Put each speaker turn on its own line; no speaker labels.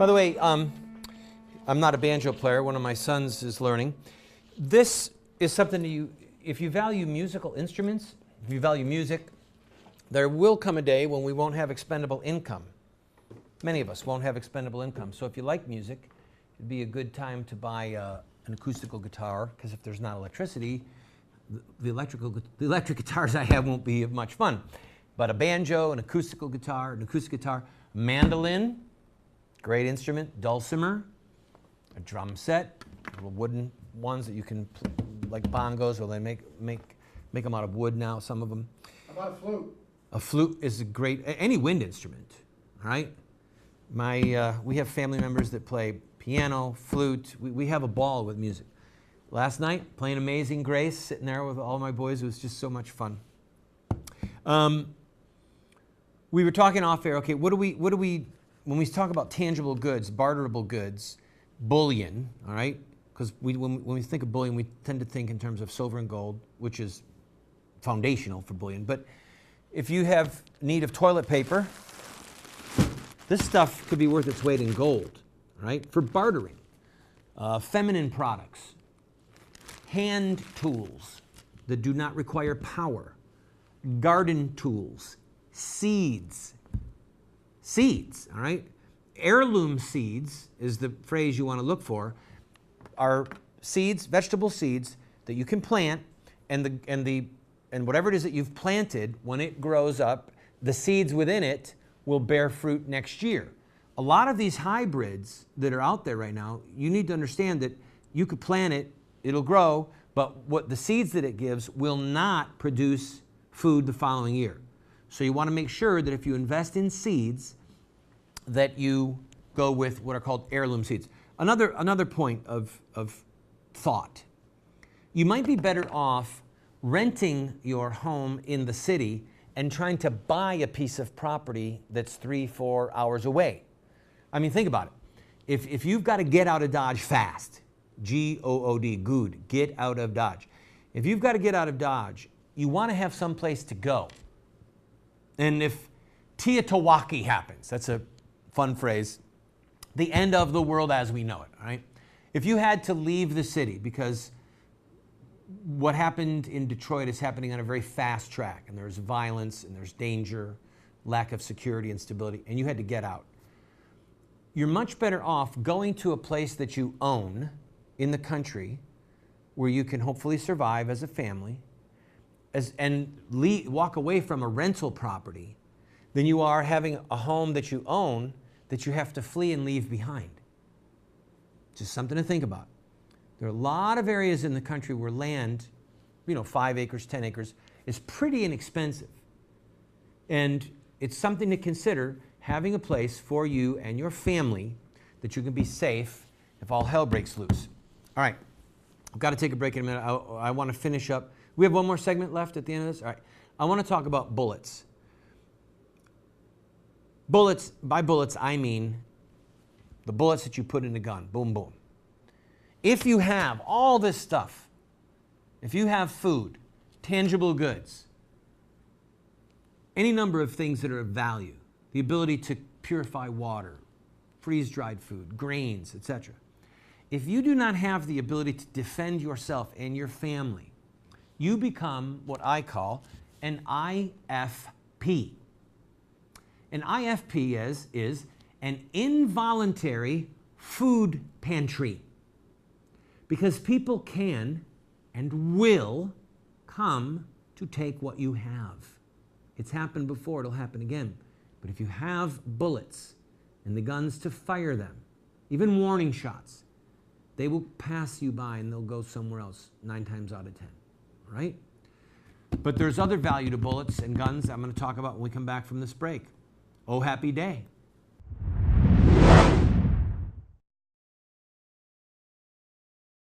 the way, I'm not a banjo player. One of my sons is learning. This is something that if you value musical instruments, if you value music, there will come a day when we won't have expendable income. Many of us won't have expendable income. So if you like music, it'd be a good time to buy an acoustical guitar, because if there's not electricity, the electric guitars I have won't be much fun. But a banjo, an acoustic guitar, mandolin, great instrument, dulcimer, a drum set, little wooden ones that you can, like bongos, or they make them out of wood now, some of them.
How about a flute?
A flute is a great, any wind instrument, right? We have family members that play piano, flute. We have a ball with music. Last night, playing Amazing Grace, sitting there with all my boys. It was just so much fun. We were talking off air. Okay, what do we, when we talk about tangible goods, barterable goods, bullion, all right? Because when we think of bullion, we tend to think in terms of silver and gold, which is foundational for bullion. But if you have need of toilet paper, this stuff could be worth its weight in gold, right? For bartering. Feminine products, hand tools that do not require power, garden tools, seeds, all right? Heirloom seeds is the phrase you want to look for, are seeds, vegetable seeds that you can plant, and whatever it is that you've planted, when it grows up, the seeds within it will bear fruit next year. A lot of these hybrids that are out there right now, you need to understand that you could plant it, it'll grow, but what the seeds that it gives will not produce food the following year. So you want to make sure that if you invest in seeds, that you go with what are called heirloom seeds. Another point of thought. You might be better off renting your home in the city and trying to buy a piece of property that's 3-4 hours away. I mean, think about it. If you've got to get out of Dodge fast, G-O-O-D, good, get out of Dodge. If you've got to get out of Dodge, you want to have some place to go. And if Teotawaki happens, that's a fun phrase, the end of the world as we know it, right? If you had to leave the city because what happened in Detroit is happening on a very fast track, and there's violence, and there's danger, lack of security and stability, and you had to get out, you're much better off going to a place that you own in the country where you can hopefully survive as a family and walk away from a rental property than you are having a home that you own that you have to flee and leave behind. Just something to think about. There are a lot of areas in the country where land, 5 acres, 10 acres, is pretty inexpensive. And it's something to consider, having a place for you and your family that you can be safe if all hell breaks loose. All right, I've got to take a break in a minute. I want to finish up. We have one more segment left at the end of this? All right. I want to talk about bullets. Bullets, by bullets, I mean the bullets that you put in a gun. Boom, boom. If you have all this stuff, if you have food, tangible goods, any number of things that are of value, the ability to purify water, freeze-dried food, grains, etc. If you do not have the ability to defend yourself and your family, you become what I call an IFP. An IFP is an involuntary food pantry. Because people can and will come to take what you have. It's happened before, it'll happen again. But if you have bullets and the guns to fire them, even warning shots, they will pass you by and they'll go somewhere else 9 times out of 10, all right? But there's other value to bullets and guns I'm going to talk about when we come back from this break. Oh, happy day.